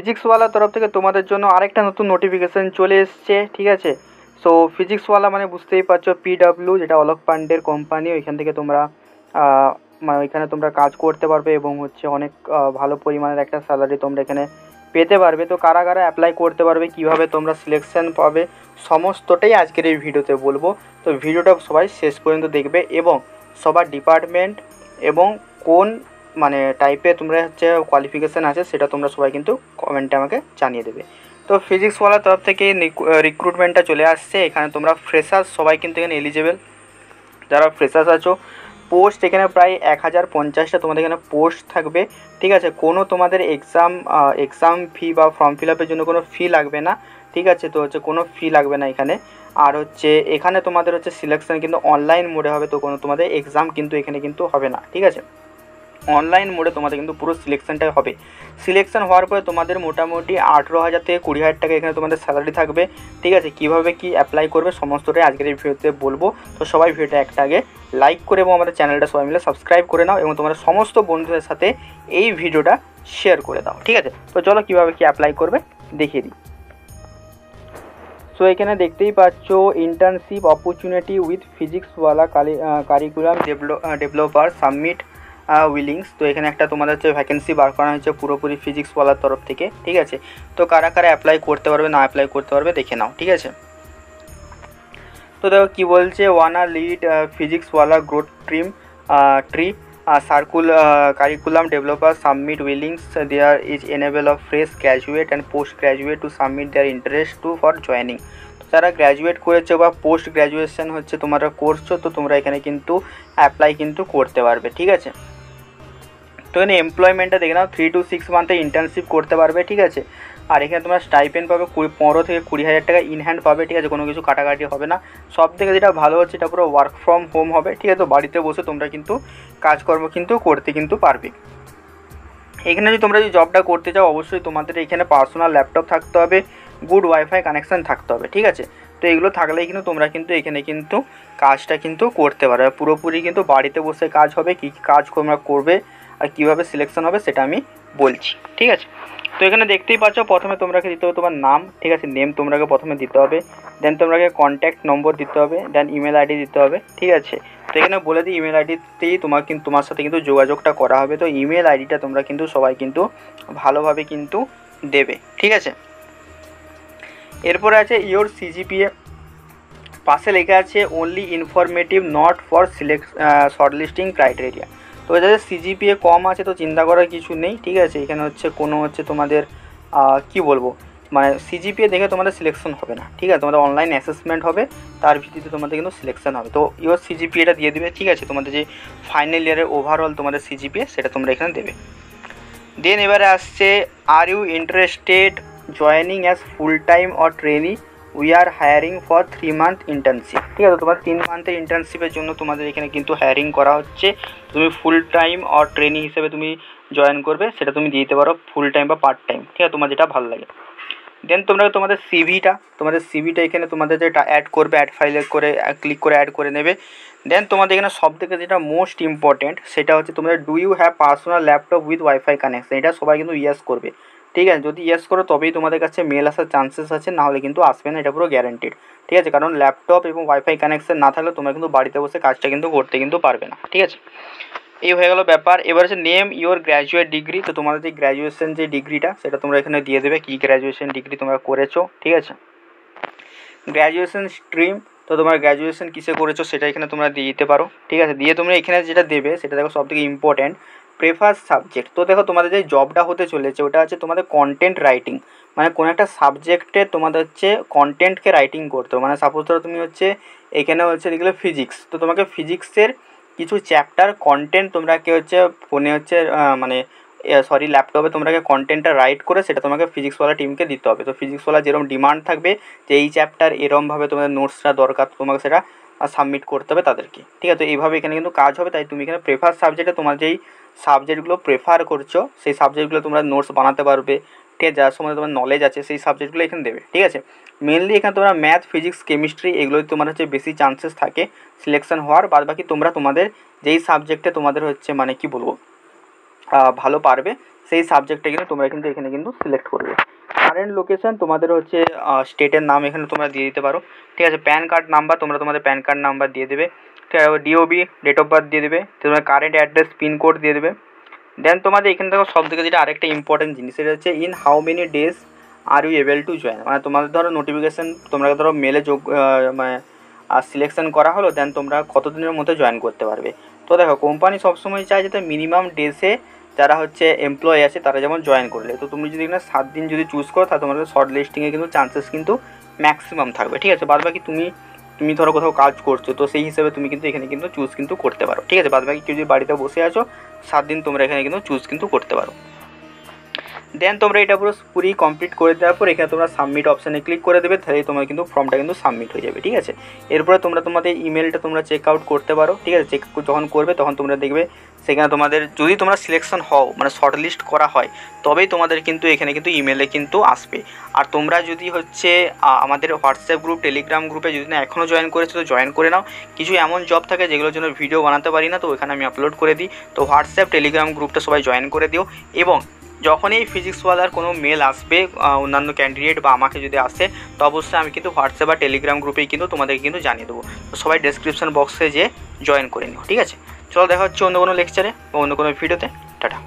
ফিজিক্সওয়ালা তরফ থেকে তোমাদের জন্য আরেকটা নতুন নোটিফিকেশান চলে এসছে, ঠিক আছে। সো ফিজিক্সওয়ালা মানে বুঝতেই পারছো পিডাব্লিউ, যেটা অলোক পান্ডের কোম্পানি, ওইখান থেকে তোমরা মানে ওইখানে তোমরা কাজ করতে পারবে এবং হচ্ছে অনেক ভালো পরিমাণের একটা স্যালারি তোমরা এখানে পেতে পারবে। তো কারা কারা অ্যাপ্লাই করতে পারবে, কিভাবে তোমরা সিলেকশন পাবে, সমস্তটাই আজকের এই ভিডিওতে বলবো। তো ভিডিওটা সবাই শেষ পর্যন্ত দেখবে এবং সবার ডিপার্টমেন্ট এবং কোন মানে টাইপে তোমরা হচ্ছে কোয়ালিফিকেশান আছে সেটা তোমরা সবাই কিন্তু কমেন্টে আমাকে জানিয়ে দেবে। তো ফিজিক্সওয়ালা তরফ থেকে রিক্রুটমেন্টটা চলে আসছে। এখানে তোমরা ফ্রেশার্স সবাই কিন্তু এখানে এলিজেবল, যারা ফ্রেশার্স আছো। পোস্ট এখানে প্রায় 1050টা তোমাদের এখানে পোস্ট থাকবে, ঠিক আছে। কোনো তোমাদের এক্সাম ফি বা ফর্ম ফিল আপের জন্য কোনো ফি লাগবে না, ঠিক আছে। তো হচ্ছে কোনো ফি লাগবে না এখানে। আর হচ্ছে এখানে তোমাদের হচ্ছে সিলেকশন কিন্তু অনলাইন মোডে হবে, তো কোনো তোমাদের এক্সাম কিন্তু এখানে কিন্তু হবে না, ঠিক আছে। অনলাইন মোডে তোমাদের কিন্তু পুরো সিলেকশনটাই হবে। সিলেকশন হওয়ার পরে তোমাদের মোটামুটি 18,000 থেকে 20,000 টাকা এখানে তোমাদের স্যালারি থাকবে, ঠিক আছে। কীভাবে কি অ্যাপ্লাই করবে সমস্তটাই আজকের এই ভিডিওতে বলবো। তো সবাই ভিডিওটা একটা আগে লাইক করে এবং আমাদের চ্যানেলটা সবাই মিলে সাবস্ক্রাইব করে নাও এবং তোমাদের সমস্ত বন্ধুদের সাথে এই ভিডিওটা শেয়ার করে দাও, ঠিক আছে। তো চলো কীভাবে কি অ্যাপ্লাই করবে দেখিয়ে দিই। সো এখানে দেখতেই পাচ্ছ internship opportunity with PhysicsWallah curriculum developer submit willings. তো এখানে একটা তোমাদের হচ্ছে ভ্যাকেন্সি বার করা হয়েছে পুরোপুরি ফিজিক্সওয়ালার তরফ থেকে, ঠিক আছে। তো কারা কারা অ্যাপ্লাই করতে পারবে না অ্যাপ্লাই করতে পারবে দেখে নাও, ঠিক আছে। তো দেখো কী বলছে, wanna lead PhysicsWallah growth tree circle curriculum developer submit willings there is enable of fresh graduate and post graduate to submit their interest to for joining. যারা গ্র্যাজুয়েট করেছো বা পোস্ট গ্র্যাজুয়েশন হচ্ছে তোমরা করছো, তো তোমরা এখানে কিন্তু অ্যাপ্লাই কিন্তু করতে পারবে, ঠিক আছে। তো এখানে এমপ্লয়মেন্টটা দেখে নাও, 3 to 6 মান্থে ইন্টার্নশিপ করতে পারবে, ঠিক আছে। আর এখানে তোমরা স্টাইপেন্ড পাবে 15 থেকে 20,000 টাকা ইন হ্যান্ড পাবে, ঠিক আছে। কোনো কিছু কাটাকাটি হবে না। সব থেকে যেটা ভালো হচ্ছে এটা পুরো ওয়ার্ক ফ্রম হোম হবে, ঠিক আছে। তো বাড়িতে বসে তোমরা কিন্তু কাজকর্ম কিন্তু করতে কিন্তু পারবে। এখানে যদি তোমরা যদি জবটা করতে চাও অবশ্যই তোমাদের এখানে পার্সোনাল ল্যাপটপ থাকতে হবে, গুড ওয়াইফাই কানেকশান থাকতে হবে, ঠিক আছে। তো এগুলো থাকলেই কিন্তু তোমরা কিন্তু এখানে কিন্তু কাজটা কিন্তু করতে পারবে। পুরোপুরি কিন্তু বাড়িতে বসে কাজ হবে। কী কী কাজ তোমরা করবে আর কীভাবে সিলেকশন হবে সেটা আমি বলছি, ঠিক আছে। তো এখানে দেখতেই পাচ্ছ প্রথমে তোমরাকে দিতে হবে তোমার নাম, ঠিক আছে। নেম তোমরাকে প্রথমে দিতে হবে, দেন তোমরাকে কন্ট্যাক্ট নম্বর দিতে হবে, দেন ইমেল আইডি দিতে হবে, ঠিক আছে। তো এখানে বলে দিই ইমেল আইডিতেই তোমার সাথে কিন্তু যোগাযোগটা করা হবে। তো ইমেল আইডিটা তোমরা কিন্তু সবাই কিন্তু ভালোভাবে কিন্তু দেবে, ঠিক আছে। এরপরে আছে ইয়োর সিজিপিএ, পাশে লেখা আছে only informative not for shortlisting criteria. তো যাদের সিজিপিএ কম আছে তো চিন্তা করার কিছু নেই, ঠিক আছে। এখানে হচ্ছে কোনো হচ্ছে তোমাদের কি বলবো মানে সিজিপিএ দেখে তোমাদের সিলেকশন হবে না, ঠিক আছে। তোমাদের অনলাইন অ্যাসেসমেন্ট হবে, তার ভিত্তিতে তোমাদের কিন্তু সিলেকশন হবে। তো ইয়োর সিজিপিএটা দিয়ে দেবে, ঠিক আছে। তোমাদের যে ফাইনাল ইয়ারের ওভারঅল তোমাদের সিজিপিএ সেটা তোমরা এখানে দেবে। দেন এবারে আসছে আর you interested joining as full time or trainee, we are hiring for 3 month internship, ঠিক আছে। তোমার 3 মান্থের ইন্টার্নশিপের জন্য তোমাদের এখানে কিন্তু হায়ারিং করা হচ্ছে। তুমি ফুল টাইম অর ট্রেনি হিসেবে তুমি জয়েন করবে, সেটা তুমি দিয়ে দিতে পারো ফুল টাইম বা পার্ট টাইম, ঠিক আছে, তোমার যেটা ভালো লাগে। দেন তোমরা তোমাদের সিভিটা এখানে তোমাদের যেটা অ্যাড করবে, অ্যাড ফাইলে করে ক্লিক করে অ্যাড করে নেবে। দেন তোমাদের এখানে সব থেকে যেটা মোস্ট ইম্পর্টেন্ট সেটা হচ্ছে তোমাদের do you have personal laptop with WiFi connection. এটা সবাই কিন্তু ইয়েস করবে, ঠিক আছে। যদি ইয়েস করো তবেই তোমাদের কাছে মেল আসার চান্সেস আছে, নাহলে কিন্তু আসবে না, এটা পুরো গ্যারান্টিড, ঠিক আছে। কারণ ল্যাপটপ এবং ওয়াইফাই কানেকশন না থাকলে তোমরা কিন্তু বাড়িতে বসে কাজটা কিন্তু করতে কিন্তু পারবে না, ঠিক আছে। এই হয়ে গেল ব্যাপার। এবার হচ্ছে নেম ইওর গ্র্যাজুয়েট ডিগ্রি। তো তোমাদের যে গ্র্যাজুয়েশন যে ডিগ্রিটা সেটা তোমরা এখানে দিয়ে দেবে, কী গ্র্যাজুয়েশন ডিগ্রি তোমরা করেছো, ঠিক আছে। গ্র্যাজুয়েশন স্ট্রিম, তো তোমার গ্র্যাজুয়েশন কিসে করেছো সেটা এখানে তোমরা দিয়ে দিতে পারো, ঠিক আছে। দিয়ে তোমরা এখানে যেটা দেবে সেটা দেখো সবথেকে ইম্পর্ট্যান্ট প্রেফার সাবজেক্ট। তো দেখো তোমাদের যে জবটা হতে চলেছে ওটা হচ্ছে তোমাদের কন্টেন্ট রাইটিং, মানে কোনো একটা সাবজেক্টে তোমাদের হচ্ছে কন্টেন্টকে রাইটিং করতে হবে। মানে সাপোজ ধরো তুমি হচ্ছে এখানে হচ্ছে দেখলে ফিজিক্স, তো তোমাকে ফিজিক্সের কিছু চ্যাপ্টার কন্টেন্ট তোমরাকে হচ্ছে ফোনে হচ্ছে মানে ল্যাপটপে তোমরাকে কন্টেন্টটা রাইট করে সেটা তোমাকে ফিজিক্সওয়ালা টিমকে দিতে হবে। তো ফিজিক্সওয়ালা যেরকম ডিমান্ড থাকবে যে এই চ্যাপ্টার এরমভাবে তোমাদের নোটসটা দরকার, তোমাকে সেটা সাবমিট করতে হবে তাদেরকে, ঠিক আছে। তো এইভাবে এখানে কিন্তু কাজ হবে। তাই তুমি এখানে প্রেফার সাবজেক্টে তোমার যেই সাবজেক্টগুলো প্রেফার করছো সেই সাবজেক্টগুলো তোমরা নোটস বানাতে পারবে, ঠিক আছে। যার সময় তোমার নলেজ আছে সেই সাবজেক্টগুলো এখানে দেবে, ঠিক আছে। মেনলি এখানে তোমরা ম্যাথ, ফিজিক্স, কেমিস্ট্রি এগুলোই তোমার হচ্ছে বেশি চান্সেস থাকে সিলেকশন হওয়ার। বাদ বাকি তোমরা তোমাদের যেই সাবজেক্টে তোমাদের হচ্ছে মানে কি বলবো ভালো পারবে সেই সাবজেক্টটা কিন্তু তোমরা কিন্তু এখানে কিন্তু সিলেক্ট করবে। কারেন্ট লোকেশন তোমাদের হচ্ছে স্টেটের নাম এখানে তোমরা দিয়ে দিতে পারো, ঠিক আছে। প্যান কার্ড নাম্বার তোমরা তোমাদের প্যান কার্ড নাম্বার দিয়ে দেবে, ঠিক আছে। ডিওবি ডেট অফ বার্থ দিয়ে দেবে, তোমরা কারেন্ট অ্যাড্রেস পিনকোড দিয়ে দেবে। দেন তোমাদের এখান থেকে সব থেকে যেটা আরেকটা ইম্পর্টেন্ট জিনিস, সেটা হচ্ছে in how many days are you able to join, মানে তোমাদের ধরো নোটিফিকেশান তোমরা ধরো মেলে মানে সিলেকশন করা হলো, দেন তোমরা কত দিনের মধ্যে জয়েন করতে পারবে। তো দেখো কোম্পানি সবসময় চায় যাতে মিনিমাম ডেসে যারা হচ্ছে এমপ্লয়ি আছে তারা যেমন জয়েন করলে, তো তুমি যদি এখানে 7 দিন যদি চুজ করো তাহলে তোমাদের শর্ট লিস্টিংয়ে কিন্তু চান্সেস কিন্তু ম্যাক্সিমাম থাকবে, ঠিক আছে। বাদ বাকি তুমি ধরো কোথাও কাজ করছো, তো সেই হিসেবে তুমি কিন্তু এখানে কিন্তু চুজ কিন্তু করতে পারো, ঠিক আছে। বাদ বাকি কেউ যদি বাড়িতে বসে আছো 7 দিন তোমরা এখানে কিন্তু চুজ কিন্তু করতে পারো। দেন তোমরা এটা পুরো কমপ্লিট করে দেওয়ার পর এখানে তোমরা সাবমিট অপশানে ক্লিক করে দেবে, তাহলে তোমার কিন্তু ফর্মটা কিন্তু সাবমিট হয়ে যাবে, ঠিক আছে। এরপরে তোমরা তোমাদের ইমেলটা তোমরা চেক আউট করতে পারো, ঠিক আছে। চেক যখন করবে তখন তোমরা দেখবে সেখানে তোমাদের যদি তোমরা সিলেকশন হও, মানে শর্ট লিস্ট করা হয়, তবেই তোমাদের কিন্তু এখানে কিন্তু ইমেলে কিন্তু আসবে। আর তোমরা যদি হচ্ছে আমাদের হোয়াটসঅ্যাপ গ্রুপ টেলিগ্রাম গ্রুপে যদি না এখনও জয়েন করেছো তো জয়েন করে নাও। কিছু এমন জব থাকে যেগুলোর জন্য ভিডিও বানাতে পারি না, তো ওখানে আমি আপলোড করে দিই, তো হোয়াটসঅ্যাপ টেলিগ্রাম গ্রুপটা সবাই জয়েন করে দিও। এবং যখনই এই ফিজিক্সওয়ালার কোনো মেল আসবে অন্যান্য ক্যান্ডিডেট বা আমাকে যদি আসে, তো অবশ্যই আমি কিন্তু হোয়াটসঅ্যাপ বা টেলিগ্রাম গ্রুপেই কিন্তু তোমাদেরকে কিন্তু জানিয়ে দেবো। তো সবাই ডেসক্রিপশন বক্সে যেয়ে জয়েন করে নিও, ঠিক আছে। চলো দেখা হচ্ছে অন্য কোনো লেকচারে বা অন্য কোনো ভিডিওতে। টাটা।